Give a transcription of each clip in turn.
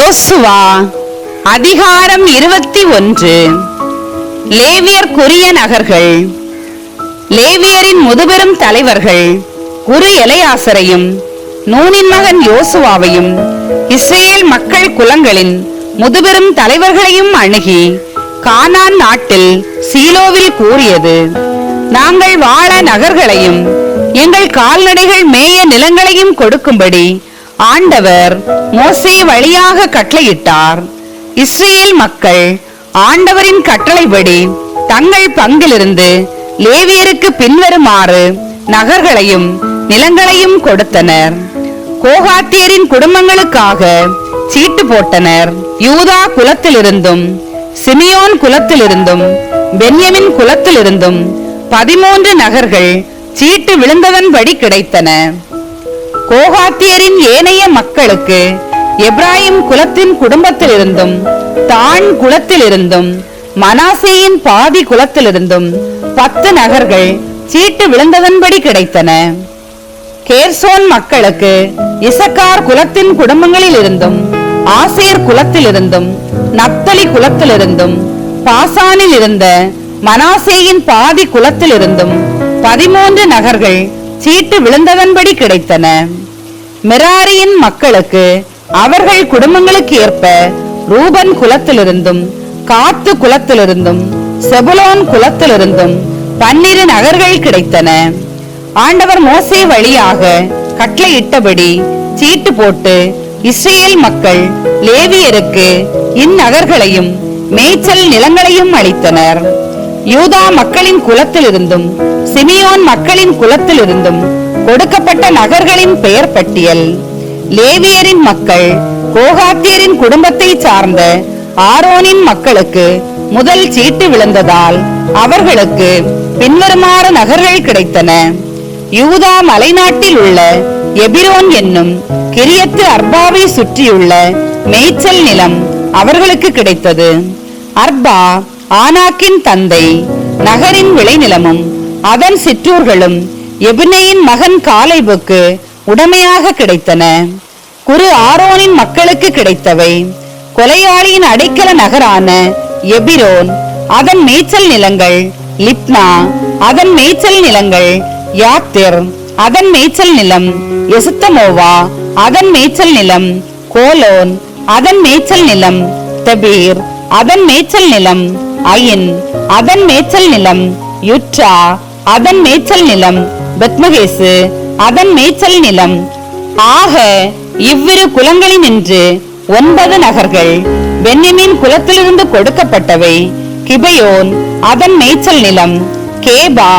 யோசுவா அதிகாரம் 21. லேவியர்க்குரிய நகர்கள். லேவியரின் முதுபெரும் தலைவர்கள் குரு எலெயாசரையும் நூனின் மகன் யோசுவாவையும் இஸ்ரேல் மக்கள் குலங்களின் முதுபெரும் தலைவர்களையும் அணுகி கானான் நாட்டில் சீலோவில் கூறியது: நாங்கள் வாழ நகர்களையும் எங்கள் கால்நடைகள் மேய நிலங்களையும் கொடுக்கும்படி ஆண்டவர் மோசே வழியாக கட்டளையிட்டார். இஸ்ரேல் மக்கள் ஆண்டவரின் கட்டளைப்படி தங்கள் பங்கிலிருந்து லேவியருக்கு பின்வருமாறு நகர்களையும் நிலங்களையும் கொடுத்தனர். கோகாத்தியரின் குடும்பங்களுக்காக சீட்டு போட்டனர். யூதா குலத்திலிருந்தும் சிமியோன் குலத்திலிருந்தும் பென்யமின் குலத்திலிருந்தும் 13 நகர்கள் சீட்டு விழுந்ததன்படி கிடைத்தன. கோகாத்தியரின் ஏனைய மக்களுக்கு எப்ராயிம் குலத்தின் குடும்பத்திலிருந்தும் தான் குலத்திலிருந்தும் மனாசேயின் பாதி குலத்திலிருந்தும் 10 நகர்கள் சீட்டு விழுந்ததன்படி கிடைத்தன. கேர்சோன் மக்களுக்கு இசக்கார் குலத்தின் குடும்பங்களில் இருந்தும் ஆசேர் குலத்திலிருந்தும் நப்தலி குலத்திலிருந்தும் பாசானில் இருந்த மனாசேயின் பாதி குலத்திலிருந்தும் 13 நகர்கள் சீட்டு விழுந்ததன்படி கிடைத்தன. மெராரியின் மக்களுக்கு அவர்கள் குடும்பங்களுக்கு ஏற்ப ரூபன் குலத்திலிருந்தும் காத்து குலத்திலிருந்தும் செபுலோன் குலத்திலிருந்தும் 12 நகர்கள் கிடைத்தன. ஆண்டவர் மோசே வழியாக கட்டளையிட்டபடி சீட்டு போட்டு இஸ்ரேல் மக்கள் லேவியருக்கு இந்நகர்களையும் மேய்ச்சல் நிலங்களையும் அளித்தனர். யூதா மக்களின் குலத்திலிருந்தும் சிமியோன் மக்களின் குலத்திலிருந்தும் கொடுக்கப்பட்ட நகர்களின் பெயர் பட்டியல். லேவியரின் மக்கள் கோகாத்தியரின் குடும்பத்தை சார்ந்த ஆரோனின் மக்களுக்கு முதல் சீட்டு விழுந்ததால் அவர்களுக்கு பின்வருமாறு நகர்கள் கிடைத்தன. யூதா மலைநாட்டில் உள்ள எபிரோன் என்னும் கிரியத்து அர்பாவை சுற்றியுள்ள மேய்ச்சல் நிலம் அவர்களுக்கு கிடைத்தது. அர்பா ஆனாக்கின் தந்தை. நகரின் விளைநிலமும் அதன் சிற்றூர்களும் எபினேயின் மகன் காலேபுக்கு உடமையாக கிடைத்தன. குரு ஆரோனின் மக்களுக்கு கிடைத்தவை: கொலையாளியின் அடைக்கல நகரான எபிரோன், அதன் மேய்ச்சல் நிலங்கள்; லிப்னா, அதன் மேய்ச்சல் நிலங்கள்; யாத்திர், அதன் மேய்ச்சல் நிலம்; எசுத்தமோவா, அதன் மேய்ச்சல் நிலம்; கோலோன், அதன் மேய்ச்சல் நிலம்; தபீர், அதன் மேய்ச்சல் நிலம்; அயின், அதன் மேய்ச்சல் நிலம்; யுற்றா, அதன் மேய்ச்சல் நிலம்; பெத்மகேசு, அதன் மேய்ச்சல் நிலம். ஆக இவ்விரு குலங்களினின்று 9 நகர்கள் பென்யமீன் குலத்திலிருந்து கொடுக்கப்பட்டவை: கிபையோன், அதன் மேய்ச்சல் நிலம்; கேபா,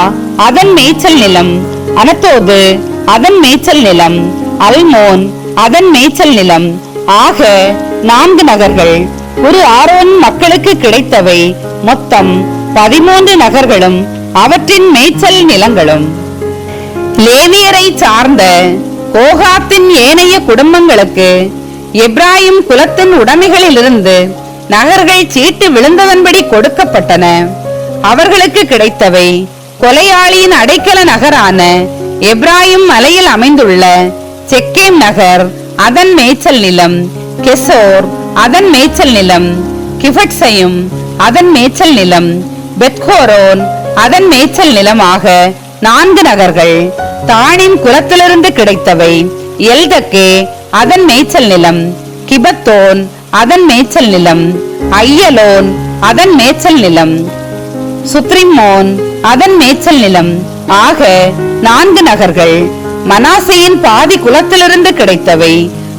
அதன் மேய்ச்சல் நிலம்; அனத்தோது, அதன் மேய்ச்சல் நிலம்; அல்மோன், அதன் மேய்ச்சல் நிலம். ஆக 4 நகர்கள். ஒரு ஆரோன் மக்களுக்கு கிடைத்தவை மொத்தம் 13 நகர்களும் அவற்றின் மேய்ச்சல் நிலங்களும். லேவியரை சார்ந்த கோகாத்தின் ஏனைய குடும்பங்களுக்கு எப்ராயிம் குலத்தின் உடைமைகளிலிருந்து நகர்கள் சீட்டு விழுந்ததன்படி கொடுக்கப்பட்டன. அவர்களுக்கு கிடைத்தவை: கொலையாளியின் அடைக்கல நகரான எப்ராயிம் மலையில் அமைந்துள்ள செக்கேம் நகர், அதன் மேய்ச்சல் நிலம்; கெசோர், அதன் மேய்ச்சல் நிலம்; கிபட்சையும், அதன் மேய்ச்சல் நிலம்; பெத்கோரோன், அதன் மேய்ச்சல் நிலமாக 4 நகர்கள். தானின் குலத்திலிருந்து கிடைத்தவை: எல்தக்கே, அதன் மேய்ச்சல் நிலம்; கிபத்தோன், அதன் மேய்ச்சல் நிலம்; ஐயலோன், அதன் மேய்ச்சல் நிலம்; சுத்ரிம்மோன், அதன் மேய்ச்சல் நிலம். ஆக 4 நகர்கள். மனாசேயின் பாதி குலத்திலிருந்து கிடைத்தவை: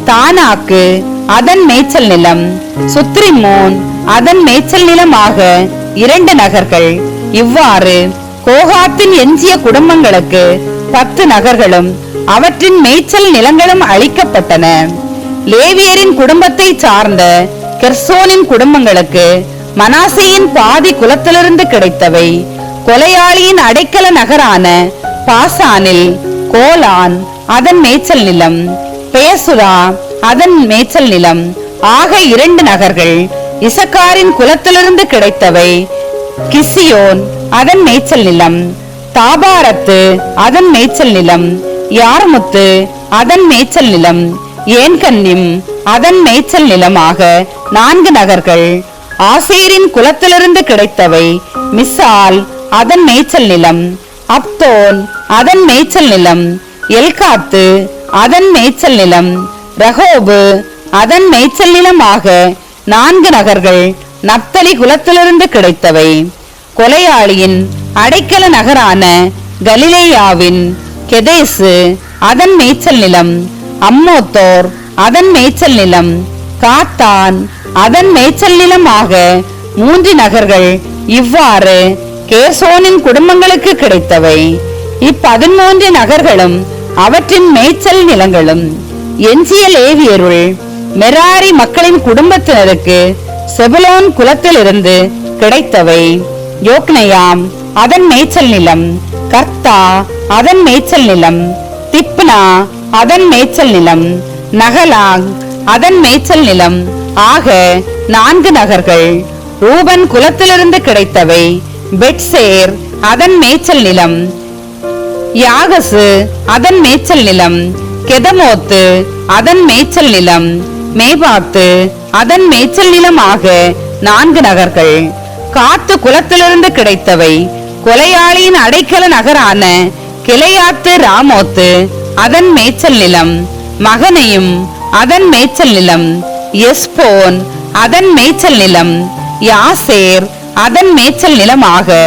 தானாக்கு, அதன் மேய்ச்சல் நிலம்; சுத்ரிம்மோன், அதன் மேய்ச்சல் நிலமாக 2 நகர்கள். இவ்வாறு கோகாத்தின் எஞ்சிய குடும்பங்களுக்கு 10 நகர்களும் அவற்றின் மேய்ச்சல் நிலங்களும் அளிக்கப்பட்டன. லேவியரின் குடும்பத்தை சார்ந்த கெர்சோனின் குடும்பங்களுக்கு மனாசேயின் பாதி குலத்திலிருந்து கிடைத்தவை: கொலையாளியின் அடைக்கல நகரான பாசானில் கோலான், அதன் மேய்ச்சல் நிலம்; பெயசுரா, அதன் மேய்ச்சல் நிலம். ஆக 2 நகர்கள். இசக்காரின் குலத்திலிருந்து கிடைத்தவை: கிசியோன், அதன் மேய்ச்சல் நிலம்; தாபாரத்து, அதன் மேய்ச்சல் நிலம்; யார்முத்து, அதன் மேய்ச்சல் நிலம்; ஏன்கன்னிம் அதன் மேய்ச்சல் நிலமாக 4 நகர்கள். ஆசேரின் குலத்திலிருந்து கிடைத்தவை மிசால் அதன் மேய்ச்சல் நிலம், அப்தோன் அதன் மேய்ச்சல் நிலம், எல்காத்து அதன் மேய்ச்சல் நிலம், ரகோபு அதன் மேய்ச்சல் நிலமாக 4 நகர்கள் நப்தலி குலத்திலிருந்து கிடைத்தவை. கொலையாளியின் அடைக்கல நகரான கலிலேயாவின் கெதேசு அதன் மேய்ச்சல் நிலம், அம்மோத்தோர் அதன் மேய்ச்சல் நிலம், காத்தான் அதன் மேய்ச்சல் நிலமாக 3 நகர்கள் இவ்வாறு கேர்சோனின் குடும்பங்களுக்கு கிடைத்தவை. 13 நகர்களும் அவற்றின் மேய்ச்சல் நிலங்களும். எஞ்சிய லேவியருள் மெராரி மக்களின் குடும்பத்தினருக்கு செபுலோன் குலத்தில் இருந்து கிடைத்தவை. யோக்னயாம் அதன் மேய்ச்சல் நிலம், கர்த்தா அதன் மேய்ச்சல் நிலம், திப்னா அதன் மேய்ச்சல் நிலம், நகலாங் அதன் மேய்ச்சல் நிலம் ஆக 4 நகர்கள். ரூபன் குலத்திலிருந்து கிடைத்தவை பெட்சேர் அதன் மேய்ச்சல் நிலம், யாகசு அதன் மேய்ச்சல் நிலம், கெதமோத்து அதன் மேய்ச்சல் நிலம், மேபாத்து அதன் மேய்ச்சல் நிலம் ஆக 4 நகர்கள். காத்து குலத்திலிருந்து கிடைத்தவை கொலையாளியின் அடைக்கல நகரான கிளையாத்து ராமோத்து அதன் மேய்ச்சல் நிலம், மகனையும் அதன் மேய்ச்சல் நிலம், எஸ்போன் அதன் மேய்ச்சல் நிலம், யாசேர் அதன் மேய்ச்சல் நிலமாக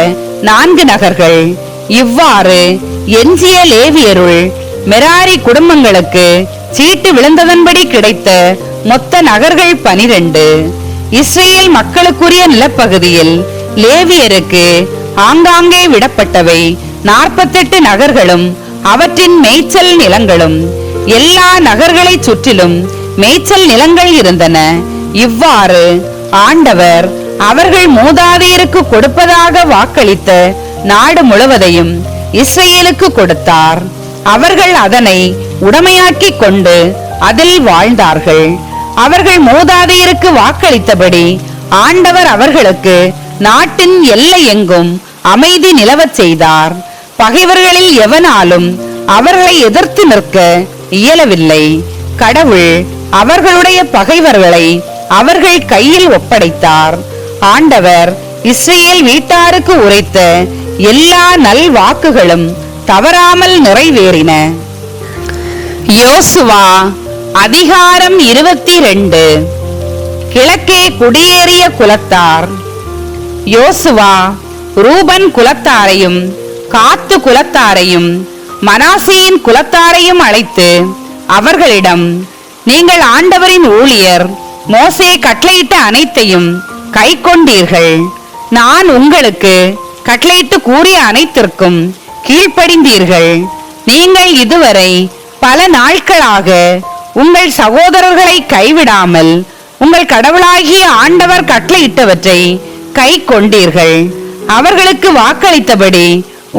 4 நகர்கள். இவ்வாறு எஞ்சிய லேவியருள் மெராரி குடும்பங்களுக்கு சீட்டு விழுந்ததன்படி கிடைத்த மொத்த நகர்கள் 12. இஸ்ரேல் மக்களுக்குரிய நிலப்பகுதியில் லேவியருக்கு ஆங்காங்கே விடப்பட்டவை 48 நகர்களும் அவற்றின் மேய்ச்சல் நிலங்களும். எல்லா நகர்களை சுற்றிலும் மேய்ச்சல் நிலங்கள் இருந்தன. இவ்வாறு ஆண்டவர் அவர்கள் மூதாதையருக்கு கொடுப்பதாக வாக்களித்த நாடு முழுவதையும் இஸ்ரேலுக்கு கொடுத்தார். அவர்கள் அதனை உடைமையாக்கிக் கொண்டு அதில் வாழ்ந்தார்கள். அவர்கள் மூதாதையருக்கு வாக்களித்தபடி ஆண்டவர் அவர்களுக்கு நாட்டின் எல்லை எங்கும் அமைதி நிலவச் செய்தார். பகைவர்களில் எவனாலும் அவர்களை எதிர்த்து நிற்க இயலவில்லை. கடவுள் அவர்களுடைய பகைவர்களை அவர்கள் கையில் ஒப்படைத்தார். ஆண்டவர் இஸ்ரேல் வீட்டாருக்கு உரைத்த எல்லா நல் வாக்குகளும் தவறாமல் நிறைவேறின. யோசுவா அதிகாரம் 22. கிழக்கே குடியேறிய குலத்தார். யோசுவா ரூபன் குலத்தாரையும் காத்து குலத்தாரையும் மனாசேயின் குலத்தாரையும் அழைத்து அவர்களிடம், நீங்கள் ஆண்டவரின் ஊழியர் மோசே கட்டளையிட்ட அனைத்தையும் கை கொண்டீர்கள். நான் உங்களுக்கு கட்டளையிட்டு கூறிய அனைத்திற்கும் கீழ்ப்படிந்தீர்கள். நீங்கள் இதுவரை பல நாட்களாக உங்கள் சகோதரர்களை கைவிடாமல் உங்கள் கடவுளாகிய ஆண்டவர் கட்டளையிட்டவற்றை கை கொண்டீர்கள். அவர்களுக்கு வாக்களித்தபடி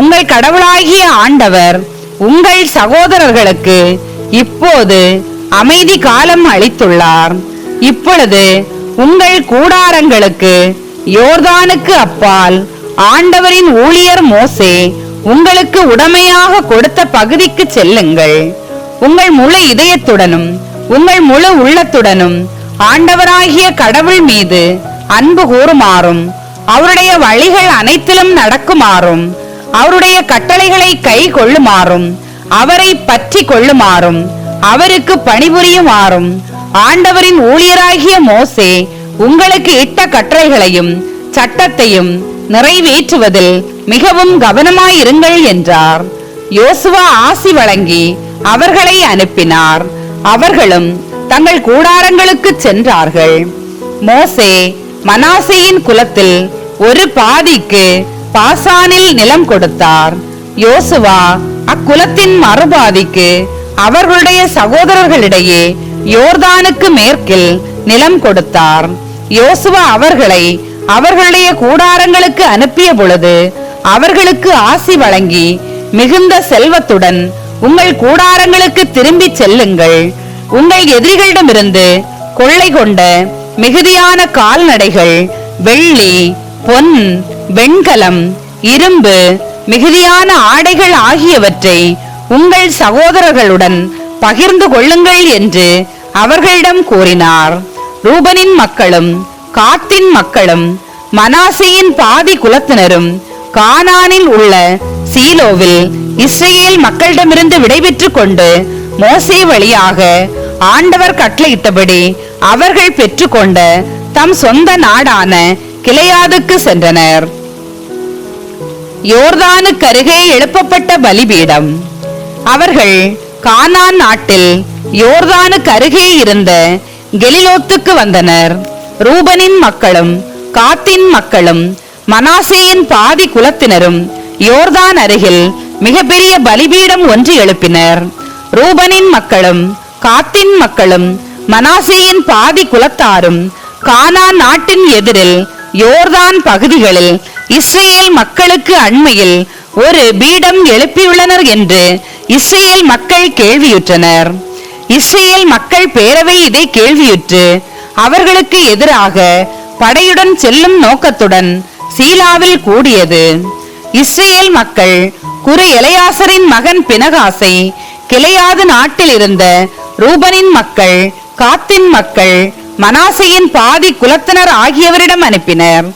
உங்கள் கடவுளாகிய ஆண்டவர் உங்கள் சகோதரர்களுக்கு இப்போது அமைதி காலம் அளித்துள்ளார். இப்பொழுது உங்கள் கூடாரங்களுக்கு யோர்தானுக்கு அப்பால் ஆண்டவரின் ஊழியர் மோசே உங்களுக்கு உடமையாக கொடுத்த பகுதிக்கு செல்லுங்கள். உங்கள் முழு இதயத்துடனும் உங்கள் முழு உள்ளத்துடனும் ஆண்டவராகிய கடவுள் மீது அன்பு கூறுமாறும் அவருடைய வழிகள் அனைத்திலும் நடக்குமாறும் அவருடைய கட்டளைகளை கை கொள்ளுமாறும் அவரை பற்றி கொள்ளுமாறும் அவருக்கு பணிபுரியுமாறும் ஆண்டவரின் ஊழியராகிய மோசே உங்களுக்கு இட்ட கட்டளைகளையும் சட்டத்தையும் நிறைவேற்றுவதில் மிகவும் கவனமாயிருங்கள் என்றார். யோசுவா ஆசி வழங்கி அவர்களை அனுப்பினார். அவர்களும் தங்கள் கூடாரங்களுக்கு சென்றார்கள். மோசே மனாசேயின் குலத்தில் ஒரு பாதிக்கு பாசானில் நிலம் கொடுத்தார். யோசுவா அக்குலத்தின் மறுபாதிக்கு அவர்களுடைய சகோதரர்களிடையே யோர்தானுக்கு மேற்கில் நிலம் கொடுத்தார். யோசுவா அவர்களை அவர்களுடைய கூடாரங்களுக்கு அனுப்பிய பொழுது அவர்களுக்கு ஆசி வழங்கி மிகுந்த செல்வத்துடன் உங்கள் கூடாரங்களுக்கு திரும்பி செல்லுங்கள். உங்கள் எதிரிகளிடமிருந்து கொள்ளை கொண்ட மிகுதியான கால்நடைகள், வெள்ளி, பொன், வெண்கலம், இரும்பு, மிகுதியான ஆடைகள் ஆகியவற்றை உங்கள் சகோதரர்களுடன் பகிர்ந்து கொள்ளுங்கள் என்று அவர்களிடம் கூறினார். ரூபனின் மக்களும் காத்தின் மக்களும் மனாசேயின் பாதி குலத்தினரும் கானானில் உள்ள சீலோவில் இஸ்ரவேல் மக்களிடமிருந்து விடைபெற்றுக் கொண்டு மோசே வழியாக ஆண்டவர் கட்டளையிட்டபடி அவர்கள் பெற்றுக்கொண்ட தம் சொந்த நாடான கிளையாதுக்கு சென்றனர். யோர்தானுக்கு அருகே எழுப்பப்பட்ட பலிபீடம். அவர்கள் கானான் நாட்டில் யோர்தானுக்கு அருகே இருந்த கெலிலோத்துக்கு வந்தனர். ரூபனின் மக்களும் காத்தின் மக்களும் மனாசேயின் பாதி குலத்தினரும் யோர்தான் அருகில் மிகப்பெரிய பலிபீடம் ஒன்று எழுப்பினர். ரூபனின் மக்களும் காத்தின் மக்களும் மனாசேயின் பாதி குலத்தாரும் கானான் நாட்டின் எதிரில் யோர்தான் பகுதிகளில் இஸ்ரேல் மக்களுக்கு அண்மையில் ஒரு பீடம் எழுப்பியுள்ளனர் என்று இஸ்ரேல் மக்கள் கேள்வியுற்றனர். இஸ்ரேல் மக்கள் பேரவை இதை கேள்வியுற்று அவர்களுக்கு எதிராக படையுடன் செல்லும் நோக்கத்துடன் சீலாவில் கூடியது. இஸ்ரேல் மக்கள் குரு எலையாசரின் மகன் பினகாசை கிளையாது நாட்டில் இருந்த ரூபனின் மக்கள், காத்தின் மக்கள், மனாசேயின் பாதி குலத்தினர் ஆகியவரிடம் அனுப்பினர்.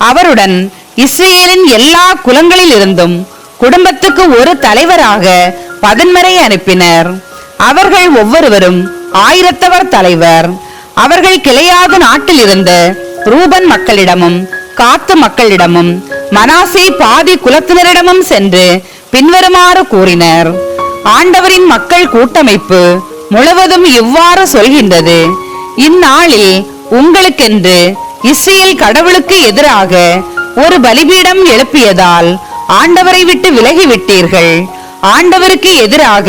அவருடன் இஸ்ரேலின் எல்லா குலங்களில் இருந்தும் குடும்பத்துக்கு ஒரு தலைவராக 10 அனுப்பினர். அவர்கள் ஒவ்வொருவரும் 1000 தலைவர். அவர்கள் கிளையாது நாட்டில் இருந்த ரூபன் மக்களிடமும் காத்து மக்களிடமும் மனாசே பாதி குலத்தினரிடமும் சென்று பின்வருமாறு கூறினர். ஆண்டவரின் மக்கள் கூட்டமைப்பு முழுவதும் இவ்வாறு சொல்கின்றது: இந்நாளில் உங்களுக்கென்று இஸ்ரேல் கடவுளுக்கு எதிராக ஒரு பலிபீடம் எழுப்பியதால் ஆண்டவரை விட்டு விலகிவிட்டீர்கள். ஆண்டவருக்கு எதிராக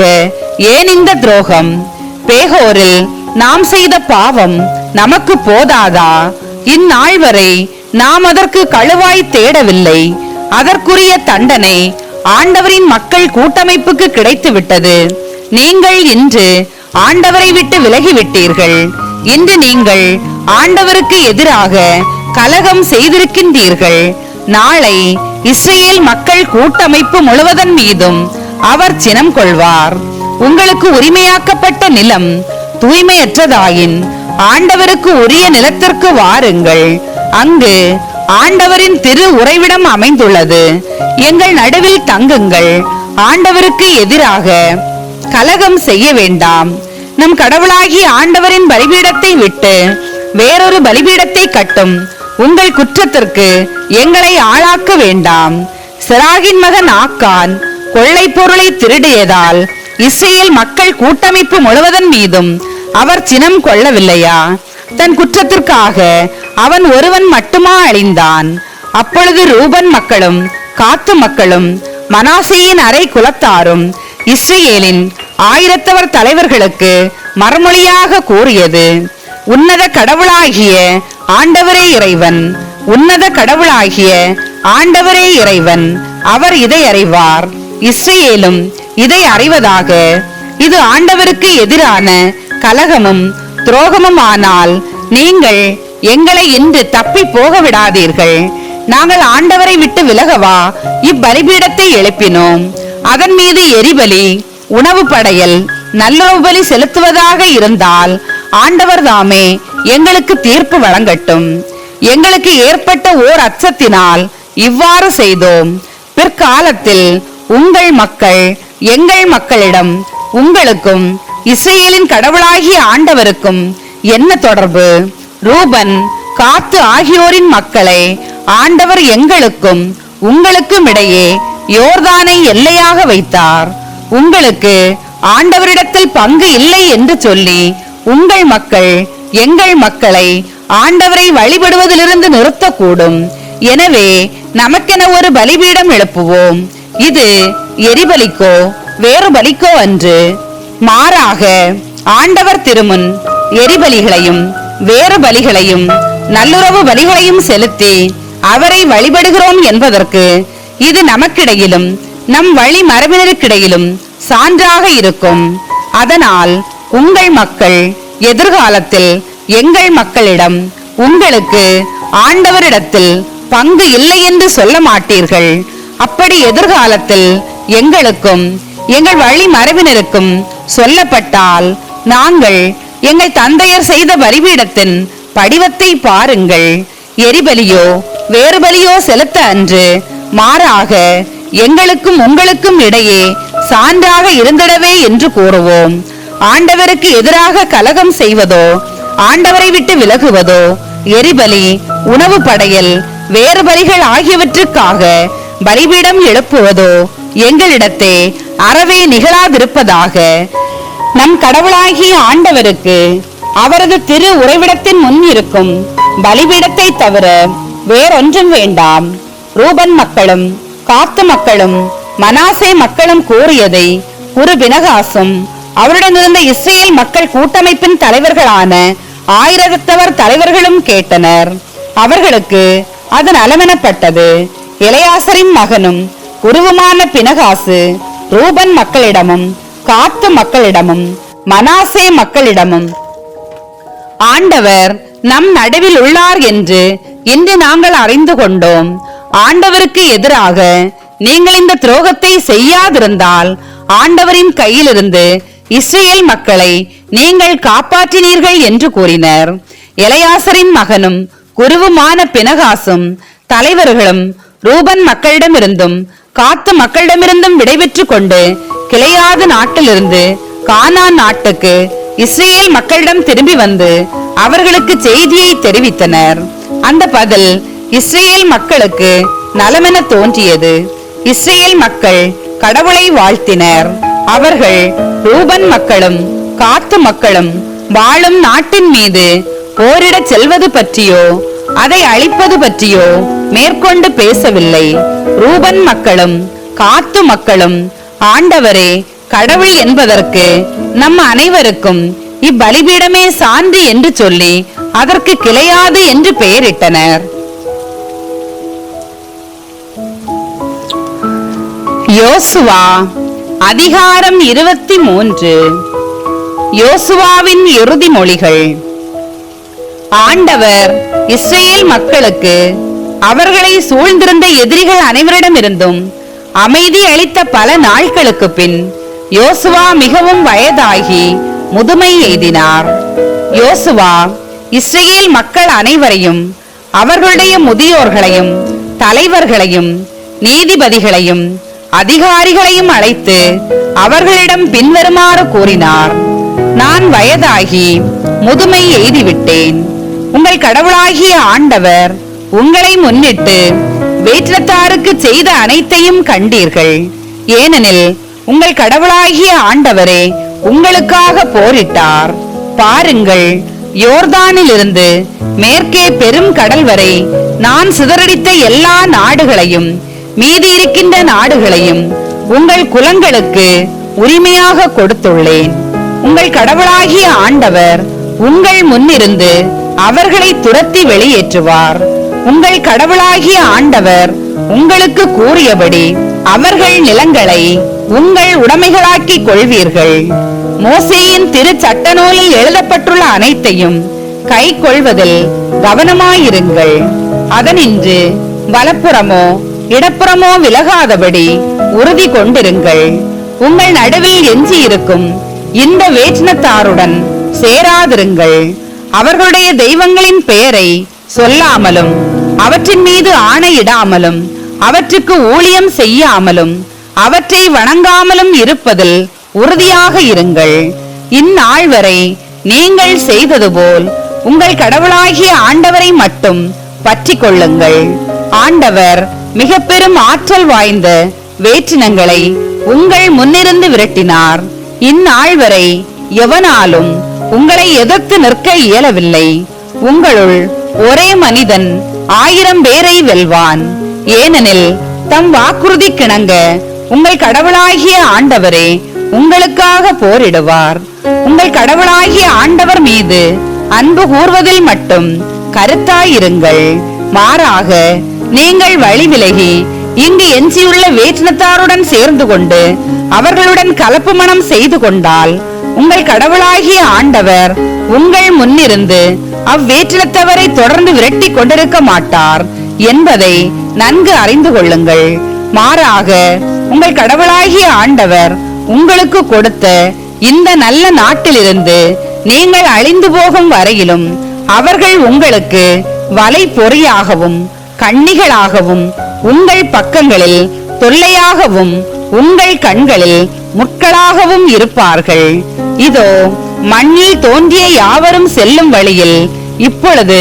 ஏன் இந்த துரோகம்? பேகோரில் நாம் செய்த பாவம் நமக்கு போதாதா? இந்நாள் வரை நாம் அதற்கு கழுவாய் தேடவில்லை. அதற்குரிய தண்டனை ஆண்டவரின் மக்கள் கூட்டமைப்புக்கு கிடைத்து விட்டது. நீங்கள் இன்று ஆண்டவரை விட்டு விலகிவிட்டீர்கள். இன்று நீங்கள் ஆண்டவருக்கு எதிராக கலகம் செய்திருக்கின்றீர்கள். நாளை இஸ்ரேல் மக்கள் கூட்டமைப்பு முழுவதன் மீதும் அவர் சினம் கொள்வார். உங்களுக்கு உரிமையாக்கப்பட்ட நிலம் தூய்மையற்றதாயின் ஆண்டவருக்கு உரிய நிலத்திற்கு வாருங்கள். அங்கு ஆண்டவரின் திரு உறைவிடம் அமைந்துள்ளது. எங்கள் நடுவில் தங்குங்கள். ஆண்டவருக்கு எதிராக கலகம் செய்ய வேண்டாம். நம் கடவுளாகி ஆண்டவரின் பலிபீடத்தை விட்டு வேறொரு பலிபீடத்தை கட்டும் உங்கள் குற்றத்திற்கு எங்களை ஆளாக்க வேண்டாம். சிராகின் மகன் ஆக்கான் கொள்ளை பொருளை திருடியதால் இஸ்ரேல் மக்கள் கூட்டமைப்பு முழுவதன் மீதும் அவர் சினம் கொள்ளவில்லையா? தன் குற்றத்திற்காக அவன் ஒருவன் மட்டுமா அழிந்தான்? அப்பொழுது ரூபன் மக்களும் காத்து மக்களும் மனாசேயின் அரை குலத்தாரும் இஸ்ரேலின் 1000 தலைவர்களுக்கு மறுமொழியாக கூறியது: உன்னத கடவுளாகிய ஆண்டவரே இறைவன், உன்னத கடவுளாகிய ஆண்டவரே இறைவன். அவர் இதை அறிவார். இஸ்ரேலும் இதை அறிவதாக. இது ஆண்டவருக்கு எதிரான கலகமும் துரோகமும் ஆனால் நீங்கள் எங்களை இன்று தப்பி போக விடாதீர்கள். நாங்கள் ஆண்டவரை விட்டு விலகவா இப்பலிபீடத்தை எழுப்பினோம். அதன் மீது எரிபலி, உணவு படையல், நல்லுறவு பலி செலுத்துவதாக இருந்தால் ஆண்டவர் தாமே எங்களுக்கு தீர்ப்பு வழங்கட்டும். எங்களுக்கு ஏற்பட்ட ஓர் அச்சத்தினால் இவ்வாறு செய்தோம். பிற்காலத்தில் உங்கள் மக்கள் எங்கள் மக்களிடம் உங்களுக்கும் இஸ்ரேலின் கடவுளாகிய ஆண்டவருக்கும் என்ன தொடர்பு? ரூபன் காத்து ஆகியோரின் மக்களை ஆண்டவர் எங்களுக்கும் உங்களுக்கும் இடையே யோர்தானை எல்லையாக வைத்தார். உங்களுக்கு ஆண்டவரிடத்தில் பங்கு இல்லை என்று சொல்லி உங்கள் மக்கள் எங்கள் மக்களை ஆண்டவரை வழிபடுவதிலிருந்து நிறுத்தக்கூடும். எனவே நமக்கென ஒரு பலிபீடம் எழுப்புவோம். இது எரிபலிக்கோ வேறு பலிக்கோ அன்று. மாறாக ஆண்டவர் திருமுன் எரிபலிகளையும் வேறு பலிகளையும் நல்லுறவு பலிகளையும் செலுத்தி அவரை வழிபடுகிறோம் என்பதற்கு இது நமக்கிடையிலும் நம் வழி மரபினருக்கிடையிலும் சான்றாக இருக்கும். அதனால் உங்கள் மக்கள் எதிர்காலத்தில் எங்கள் மக்களிடம் உங்களுக்கு ஆண்டவரிடத்தில் பங்கு இல்லை என்று சொல்ல மாட்டீர்கள். அப்படி எதிர்காலத்தில் எங்களுக்கும் எங்கள் வழி மரபினருக்கும் சொல்லப்பட்டால், நாங்கள் எங்கள் தந்தையர் செய்த பலிபீடத்தின் படிவத்தை பாருங்கள், எரிபலியோ வேறு பலியோ செலுத்த அன்று, மாறாக எங்களுக்கும் உங்களுக்கும் இடையே சான்றாக இருந்திடவே என்று கூறுவோம். ஆண்டவருக்கு எதிராக கலகம் செய்வதோ, ஆண்டவரை விட்டு விலகுவதோ, எரிபலி, உணவு படையல், வேறு பலிகள் ஆகியவற்றுக்காக பலிபீடம் எழுப்புவதோ எங்களிடத்தே அறவே நிகழாதிருப்பதாக. நம் கடவுளாகிய ஆண்டவருக்கு அவரது திரு உறைவிடத்தின் முன் இருக்கும் பலிபீடத்தை தவிர வேறொன்றும் வேண்டாம். ரூபன் மக்களும் காத்து மக்களும் மனாசே மக்களும் கூறியதை குரு பினகாசும் அவருடன் இருந்த இஸ்ரேல் மக்கள் கூட்டமைப்பின் தலைவர்களான 1000 தலைவர்களும் கேட்டனர். அவர்களுக்கு அது நலமெனப்பட்டது. எலையாசரின் மகனும் குருவுமான பினகாசு ரூபன் மக்களிடமும் காத்து மக்களிடமும் மனாசே மக்களிடமும், ஆண்டவர் நம் நடுவில் உள்ளார் என்று இன்று நாங்கள் அறிந்து கொண்டோம். ஆண்டவருக்கு எதிராக நீங்கள் இந்த துரோகத்தை செய்யாதிருந்தால் ஆண்டவரின் கையிலிருந்து இஸ்ரேல் மக்களை நீங்கள் காப்பாற்றினீர்கள் என்று கூறினர். எலையாசரின் மகனும் குருவுமான பினகாசும் தலைவர்களும் ரூபன் மக்களிடமிருந்தும் காத்து மக்களிடமிருந்தும் விடைபெற்று கொண்டு கிளையாது நாட்டிலிருந்து கானான் நாட்டுக்கு இஸ்ரேல் மக்களிடம் திரும்பி வந்து அவர்களுக்கு செய்தியை தெரிவித்தனர். அந்த பதில் இஸ்ரேல் மக்களுக்கு நலமென தோன்றியது. இஸ்ரேல் மக்கள் கடவுளை வாழ்த்தினர். அவர்கள் ரூபன் மக்களும் காத்து மக்களும் வாழும் நாட்டின் மீது போரிடச் செல்வது பற்றியோ அதை அழிப்பது பற்றியோ மேற்கொண்டு பேசவில்லை. ரூபன் மக்களும் காத்து மக்களும் ஆண்டவரே கடவுள் என்பதற்கு நம் அனைவருக்கும் இப்பலிபீடமே சான்று என்று சொல்லி அதற்கு கிளையாது என்று பெயரிட்டனர். யோசுவா அதிகாரம் 23. யோசுவாவின் இறுதி மொழிகள். ஆண்டவர் இஸ்ரேல் மக்களுக்கு அவர்களை சூழ்ந்திருந்த எதிரிகள் அனைவரிடமிருந்தும் அமைதி அளித்த பல நாட்களுக்கு பின் யோசுவா மிகவும் வயதாகி முதுமை எய்தினார். யோசுவா இஸ்ரேல் மக்கள் அனைவரையும் அவர்களுடைய முதியோர்களையும் தலைவர்களையும் நீதிபதிகளையும் அதிகாரிகளையும் அழைத்து அவர்களிடம் பின்வருமாறு கூறினார். நான் வயதாகி முதுமை எய்திவிட்டேன். உங்கள் கடவுளாகிய ஆண்டவர் உங்களை முன்னிட்டு வேற்றத்தாருக்கு செய்த அனைத்தையும் கண்டீர்கள். ஏனெனில் உங்கள் கடவுளாகிய ஆண்டவரே உங்களுக்காக போரிட்டார். பாருங்கள், யோர்தானில் இருந்து மேற்கே பெரும் கடல் வரை நான் சிதறடித்த எல்லா நாடுகளையும் மீதி இருக்கின்ற நாடுகளையும் உங்கள் குலங்களுக்கு உரிமையாக கொடுத்துள்ளேன். உங்கள் கடவுளாகிய ஆண்டவர் உங்கள் முன்னிருந்து அவர்களை துரத்தி வெளியேற்றுவார். உங்கள் கடவுளாகிய ஆண்டவர் உங்களுக்கு கூறியபடி அவர்கள் நிலங்களை உங்கள் உடைமைகளாக்கிக் கொள்வீர்கள். மோசேயின் திரு சட்ட நூலில் எழுதப்பட்டுள்ள அனைத்தையும் கை கொள்வதில் கவனமாயிருங்கள். அதனின்று வலப்புறமோ இடப்புறமோ விலகாதபடி உறுதி கொண்டிருங்கள். உங்கள் நடுவில் எஞ்சி இருக்கும் இந்த வேற்றினத்தாருடன் சேராதிருங்கள். அவர்களுடைய தெய்வங்களின் பெயரை சொல்லாமலும் அவற்றின் மீது ஆணையிடாமலும் அவற்றுக்கு ஊழியம் செய்யாமலும் அவற்றை வணங்காமலும் இருப்பதில் உறுதியாக இருங்கள். இந்நாள் வரை நீங்கள் செய்தது போல் உங்கள் கடவுளாகிய ஆண்டவரை மட்டும் பற்றி கொள்ளுங்கள். ஆண்டவர் மிக பெரும் ஆற்றல் வாய்ந்த வேற்றினங்களை உங்கள் முன்னிருந்து விரட்டினார். இந்நாள் வரை எவனாலும் உங்களை எதிர்த்து நிற்க இயலவில்லை. உங்களுள் ஒரே மனிதன் 1000 பேரை வெல்வான். ஏனெனில் தம் வாக்குறுதி கிணங்க உங்கள் கடவுளாகிய ஆண்டவரே உங்களுக்காக போரிடுவார். உங்கள் கடவுளாகிய ஆண்டவர் மீது அன்பு கூர்வதில் மட்டும் கருத்தாயிருங்கள். மாறாக நீங்கள் வழி விலகி இங்கு எஞ்சியுள்ள வேற்றினத்தாருடன் சேர்ந்து கொண்டு அவர்களுடன் கலப்பு மனம் செய்து கொண்டால் உங்கள் கடவுளாகிய ஆண்டவர் உங்கள் முன்னிருந்து அவ்வேற்றினத்தவரை தொடர்ந்து விரட்டி கொண்டிருக்க மாட்டார் என்பதை நன்கு அறிந்து கொள்ளுங்கள். மாறாக உங்கள் கடவுளாகிய ஆண்டவர் உங்களுக்கு கொடுத்த இந்த நல்ல நாட்டிலிருந்து நீங்கள் அழிந்து போகும் வரையிலும் அவர்கள் உங்களுக்கு வலை பொறியாகவும் கண்ணிகளாகவும் உங்கள் பக்கங்களில் தொல்லையாகவும் உங்கள் கண்களில் முட்களாகவும் இருப்பார்கள். இதோ மண்ணில் தோன்றிய யாவரும் செல்லும் வழியில் இப்பொழுது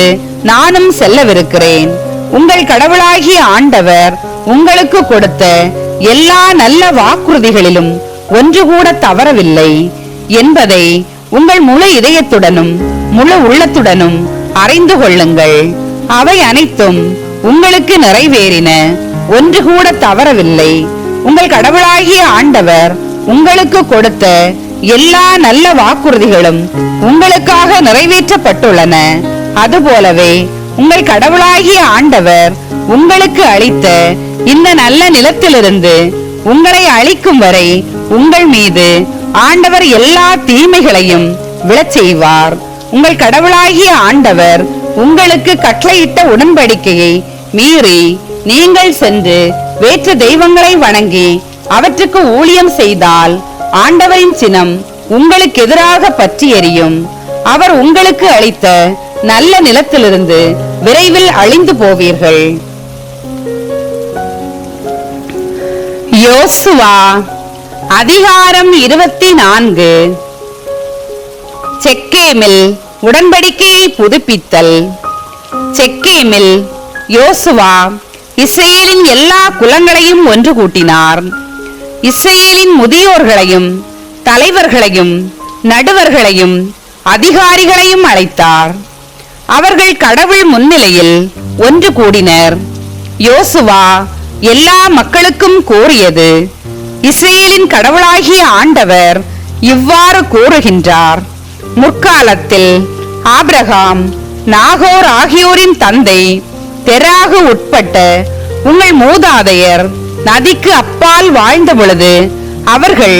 நானும் செல்லவிருக்கிறேன். உங்கள் கடவுளாகிய ஆண்டவர் உங்களுக்கு கொடுத்த எல்லா நல்ல வாக்குறுதிகளிலும் ஒன்று கூட தவறவில்லை என்பதை உங்கள் முழு இதயத்துடனும் முழு உள்ளத்துடனும் அறிந்து கொள்ளுங்கள். அவை அனைத்தும் உங்களுக்கு நிறைவேறின, ஒன்று கூட தவறவில்லை. உங்கள் கடவுளாகிய ஆண்டவர் உங்களுக்கு கொடுத்த எல்லா நல்ல வாக்குறுதிகளும் உங்களுக்காக நிறைவேற்றப்பட்டுள்ளன. அதுபோலவே உங்கள் கடவுளாகிய ஆண்டவர் உங்களுக்கு அளித்த இந்த நல்ல நிலத்திலிருந்து உங்களை அழிக்கும் வரை உங்கள் மீது ஆண்டவர் எல்லா தீமைகளையும் விழச் செய்வார். உங்கள் கடவுளாகிய ஆண்டவர் உங்களுக்கு கட்டளையிட்ட உடன்படிக்கையை மீறி நீங்கள் சென்று வேற்று தெய்வங்களை வணங்கி அவற்றுக்கு ஊழியம் செய்தால் ஆண்டவரின் சினம் உங்களுக்கு எதிராக பற்றி எரியும். அவர் உங்களுக்கு அளித்த நல்ல நிலத்திலிருந்து விரைவில் அழிந்து போவீர்கள். யோசுவா அதிகாரம் 24. செக்கேமில் உடன்படிக்கையை புதுப்பித்தல். செக்கேமில் யோசுவா இஸ்ரேலின் எல்லா குலங்களையும் ஒன்று கூட்டினார். இஸ்ரேலின் முதியோர்களையும் தலைவர்களையும் நடுவர்களையும் அதிகாரிகளையும் அழைத்தார். அவர்கள் கடவுள் முன்னிலையில் ஒன்று கூடினர். யோசுவா எல்லா மக்களுக்கும் கூறியது, இஸ்ரேலின் கடவுளாகிய ஆண்டவர் இவ்வாறு கூறுகின்றார். முற்காலத்தில் ஆபிரகாம் நாகோர் ஆகியோரின் தந்தை தெராகு உட்பட்ட உங்கள் மூதாதையர் நதிக்கு அப்பால் வாழ்ந்த பொழுது அவர்கள்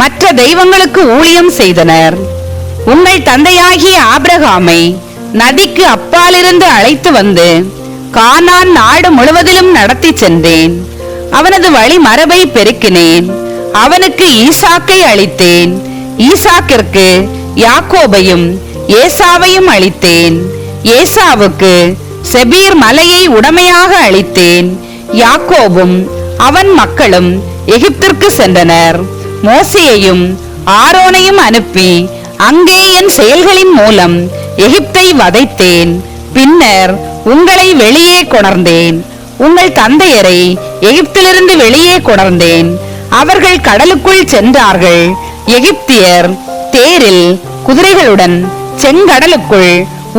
மற்ற தெய்வங்களுக்கு ஊழியம் செய்தனர். உங்கள் தந்தையாகிய ஆபிரகாமை நதிக்கு அப்பாலிருந்து அழைத்து வந்து கானான் நாடு முழுவதிலும் நடத்தி சென்றேன். அவனது வழி மரபை பெருக்கினேன். அவனுக்கு ஈசாக்கை அளித்தேன். ஈசாக்கிற்கு யாக்கோபையும் ஏசாவையும் அளித்தேன். ஏசாவுக்கு செபீர் மலையை உடமையாக அளித்தேன். யாக்கோபும் அவன் மக்களும் எகிப்திற்கு சென்றனர். மோசேயையும் ஆரோனையும் அனுப்பி அங்கே என் செயல்களின் மூலம் எகிப்தை வதைத்தேன். பின்னர் உங்களை வெளியே கொணர்ந்தேன். உங்கள் தந்தையரை எகிப்திலிருந்து வெளியே கொணர்ந்தேன். அவர்கள் கடலுக்குள் சென்றார்கள். எகிப்தியர் தேரில் குதிரைகளுடன் செங்கடலுக்குள்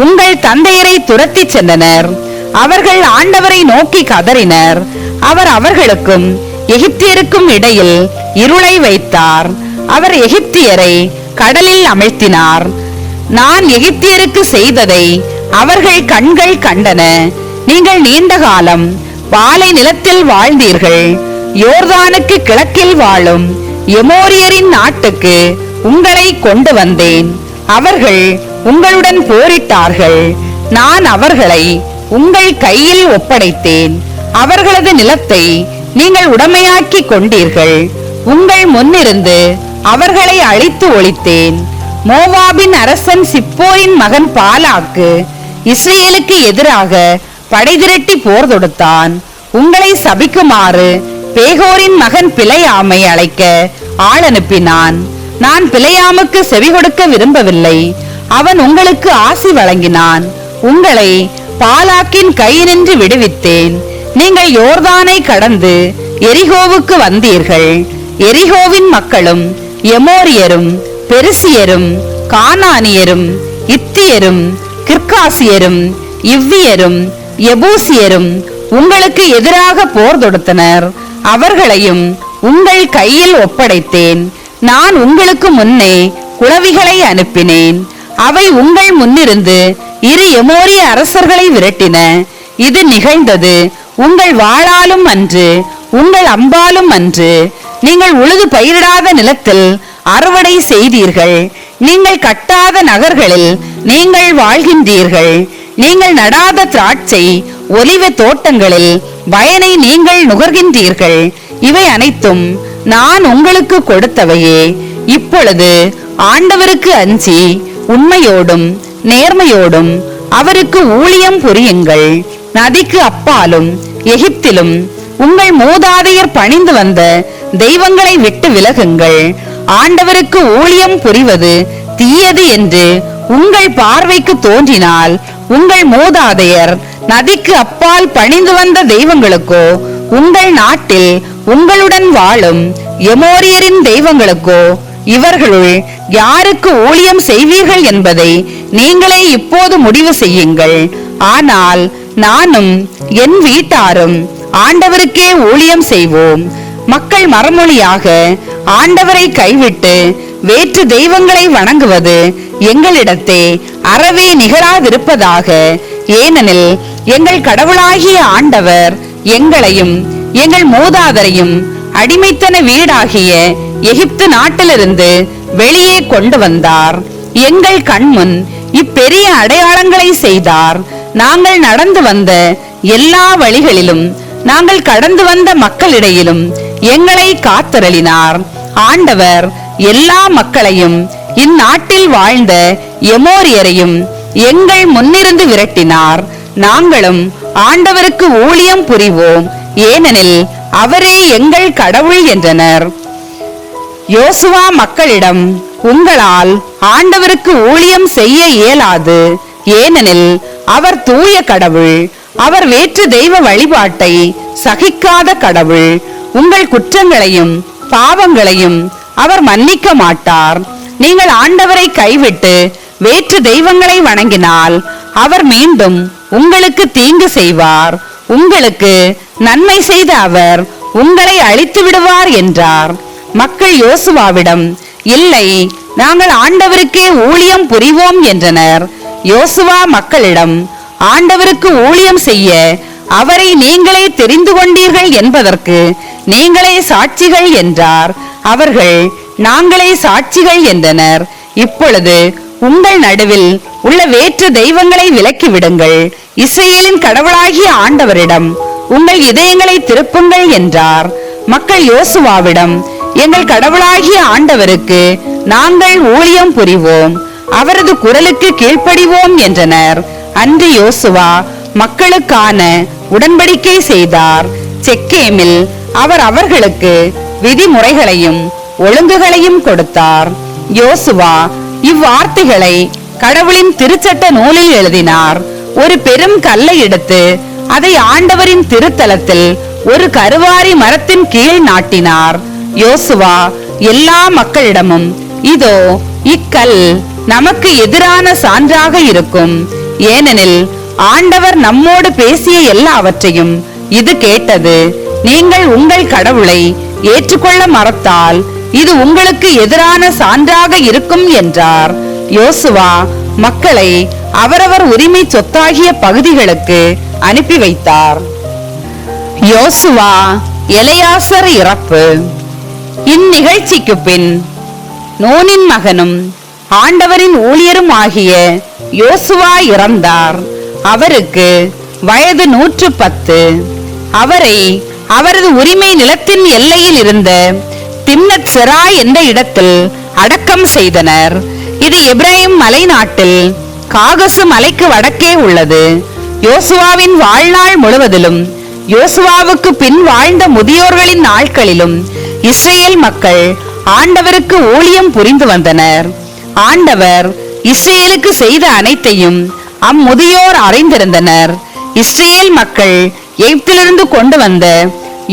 உங்கள் தந்தையரை துரத்தி சென்றனர். அவர்கள் ஆண்டவரை நோக்கி கதறினர். அவர் அவர்களுக்கும் எகிப்தியருக்கும் இடையில் இருளை வைத்தார். அவர் எகிப்தியரை கடலில் அமிழ்த்தினார். நான் எகிப்தியருக்கு செய்ததை அவர்கள் கண்கள் கண்டன. நீங்கள் நீண்ட காலம் பாலை நிலத்தில் வாழ்ந்தீர்கள். யோர்தானுக்கு கிழக்கில் வாழும் எமோரியரின் நாட்டுக்கு உங்களை கொண்டு வந்தேன். அவர்கள் உங்களுடன் போரிட்டார்கள். நான் அவர்களை உங்கள் கையில் ஒப்படைத்தேன். அவர்களது நிலத்தை நீங்கள் உடைமையாக்கி கொண்டீர்கள். உங்கள் முன்னிருந்து அவர்களை அழித்து ஒழித்தேன். மோவாபின் அரசன் சிப்போரின் மகன் பாலாக்கு இஸ்ரேலுக்கு எதிராக படை திரட்டி போர் தொடுத்தான். உங்களை சபிக்குமாறு பேகோரின் மகன் பிலையாமை அழைக்க ஆள் அனுப்பினான். நான் பிலையாமுக்கு செவி கொடுக்க விரும்பவில்லை. அவன் உங்களுக்கு ஆசி வழங்கினான். உங்களை பாலாக்கின் கையினின்று விடுவித்தேன். நீங்கள் யோர்தானை கடந்து எரிகோவுக்கு வந்தீர்கள். எரிகோவின் மக்களும் எமோரியரும் பெருசியரும் கானானியரும் இத்தியரும் கிர்காசியரும் இவ்வியரும் எபூசியரும் உங்களுக்கு எதிராக போர் தொடுத்தனர். அவர்களையும் உங்கள் கையில் ஒப்படைத்தேன். நான் உங்களுக்கு முன்னே குளவிகளை அனுப்பினேன். அவை உங்கள் முன்னிருந்து இரு எமோரிய அரசர்களை விரட்டின. இது நிகழ்ந்தது உங்கள் வாளாலும் அன்று, உங்கள் அம்பாலும் அன்று. நீங்கள் உழுது பயிரிடாத நிலத்தில் அறுவடை செய்தீர்கள். நீங்கள் கட்டாத நகர்களில் நீங்கள் வாழ்கின்றீர்கள். நீங்கள் நடாத திராட்சை ஒலிவ தோட்டங்களில் பயனை நீங்கள் நுகர்கின்றீர்கள். இவை அனைத்தும் நான் உங்களுக்கு கொடுத்தவையே. இப்பொழுது ஆண்டவருக்கு அஞ்சி உண்மையோடும் நேர்மையோடும் அவருக்கு ஊழியம் புரியுங்கள். நதிக்கு அப்பாலும் எகிப்திலும் உங்கள் மூதாதையர் பணிந்து வந்த தெய்வங்களை விட்டு விலகுங்கள். ஆண்டவருக்கு ஊழியம் புரிவது தீயது என்று உங்கள் பார்வைக்கு தோன்றினால், உங்கள் மூதாதையர் நதிக்கு அப்பால் பணிந்து வந்த தெய்வங்களுக்கோ, உங்கள் நாட்டில் உங்களுடன் வாழும் எமோரியரின் தெய்வங்களுக்கோ இவர்களுள் யாருக்கு ஊழியம் செய்வீர்கள் என்பதை நீங்களே இப்போது முடிவு செய்யுங்கள். ஆனால் நானும் என் வீட்டாரும் ஆண்டவருக்கே ஊழியம் செய்வோம். மக்கள் மறுமொழியாக, ஆண்டவரை கைவிட்டு வேற்று தெய்வங்களை வணங்குவது எங்களிடத்தே அறவே நிகழாதிருப்பதாக. ஏனெனில் எங்கள் கடவுளாகிய ஆண்டவர் எங்களையும் எங்கள் மூதாதையரையும் அடிமைத்தன வீடாகிய எகிப்து நாட்டிலிருந்து வெளியே கொண்டு வந்தார். எங்கள் கண்முன் இப்பெரிய அடையாளங்களை செய்தார். நாங்கள் நடந்து வந்த எல்லா வழிகளிலும், நாங்கள் கடந்து வந்த மக்களிடையிலும் எங்களை காத்தருளினார். ஆண்டவர் எல்லா மக்களையும் இந்நாட்டில் வாழ்ந்த எமோரியரையும் எங்கள் முன்னிருந்து விரட்டினார். நாங்களும் ஆண்டவருக்கு ஊழியம் புரிவோம், ஏனெனில் அவரே எங்கள் கடவுள் என்றனர். யோசுவா மக்களிடம், உங்களால் ஆண்டவருக்கு ஊழியம் செய்ய இயலாது, ஏனெனில் அவர் தூய கடவுள். அவர் வேற்று தெய்வ வழிபாட்டை சகிக்காத கடவுள். உங்கள் குற்றங்களையும் பாவங்களையும் அவர் மன்னிக்க மாட்டார். நீங்கள் ஆண்டவரை கைவிட்டு வேற்று தெய்வங்களை வணங்கினால் அவர் மீண்டும் உங்களுக்கு தீங்கு செய்வார். உங்களுக்கு நன்மை செய்த அவர் உங்களை அழித்து விடுவார் என்றார். மக்கள் யோசுவாவிடம், இல்லை, நாங்கள் ஆண்டவருக்கே ஊழியம் புரிவோம் என்றனர். யோசுவா மக்களிடம், ஆண்டவருக்கு ஊழியம் செய்ய அவரை நீங்களே தெரிந்து கொண்டீர்கள் என்பதற்கு நீங்களே சாட்சிகள் என்றார். அவர்கள், நாங்களே சாட்சிகள் என்றனர். இப்பொழுது உங்கள் நடுவில் உள்ள வேற்று தெய்வங்களை விலக்கி விடுங்கள். இஸ்ரவேலின் கடவுளாகிய ஆண்டவரிடம் உங்கள் இதயங்களை திருப்புங்கள் என்றார். மக்கள் யோசுவாவிடம், எங்கள் கடவுளாகிய ஆண்டவருக்கு நாங்கள் ஊழியம் புரிவோம், அவரது குரலுக்கு கீழ்ப்படிவோம் என்றனர். அன்று யோசுவா மக்களுக்கான உடன்படிக்கை செய்தார். செக்கேமில் அவர் அவர்களுக்கு விதிமுறைகளையும் ஒழுங்குகளையும் கொடுத்தார். யோசுவா இவ்வார்த்தைகளை கடவுளின் திருச்சட்ட நூலில் எழுதினார். ஒரு பெரும் கல்லை எடுத்து அதை ஆண்டவரின் திருத்தலத்தில் ஒரு கருவாரி மரத்தின் கீழ் நாட்டினார். யோசுவா எல்லா மக்களிடமும், இதோ இக்கல் நமக்கு எதிரான சான்றாக இருக்கும், ஏனெனில் ஆண்டவர் நம்மோடு பேசிய எல்லாவற்றையும் இது கேட்டது. நீங்கள் உங்கள் கடவுளை ஏற்றுக்கொள்ள மறத்தால் இது உங்களுக்கு எதிரான சான்றாக இருக்கும் என்றார். யோசுவா மக்களை அவரவர் உரிமை சொத்தாகிய பகுதிகளுக்கு அனுப்பி வைத்தார். யோசுவா எலெயாசர் இறப்பு. இந்நிகழ்ச்சிக்கு பின் நூனின் மகனும் ஆண்டவரின் ஊழியரும் ஆகிய யோசுவா இறந்தார். அவருக்கு வயது 110. அவரை அவரது உரிமை நிலத்தின் எல்லையில் இருந்த திம்னத் செரா என்ற இடத்தில் அடக்கம் செய்தனர். இது எப்ராயிம் மலை நாட்டில் காகசு மலைக்கு வடக்கே உள்ளது. யோசுவாவின் வாழ்நாள் முழுவதிலும் யோசுவாவுக்கு பின் வாழ்ந்த முதியோர்களின் நாட்களிலும் இஸ்ரேல் மக்கள் ஆண்டவருக்கு ஊழியம் புரிந்து வந்தனர். ஆண்டவர் இஸ்ரேலுக்கு செய்த அனைத்தையும் அம்முதியோர் அறிந்திருந்தனர். இஸ்ரேல் மக்கள் எகிப்திலிருந்து கொண்டு வந்த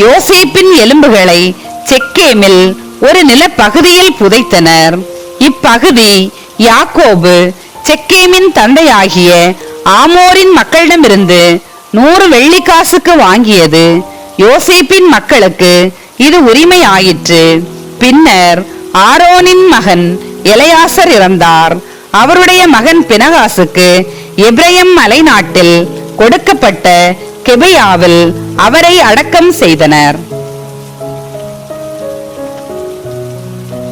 யோசேப்பின் எலும்புகளை செக்கேமில் ஒரு நிலப்பகுதியில் புதைத்தனர். இப்பகுதி யாக்கோபு செக்கேமின் தந்தையாகிய ஆமோரின் மக்களிடமிருந்து 100 வெள்ளிக்காசுக்கு வாங்கியது. யோசேப்பின் மக்களுக்கு இது உரிமை ஆயிற்று. பின்னர் ஆரோனின் மகன் எலெயாசர் இறந்தார். அவருடைய மகன் பினகாசுக்கு எப்ராயிம் மலை நாட்டில் கொடுக்கப்பட்ட கெபியாவில் அவரை அடக்கம் செய்தனர்.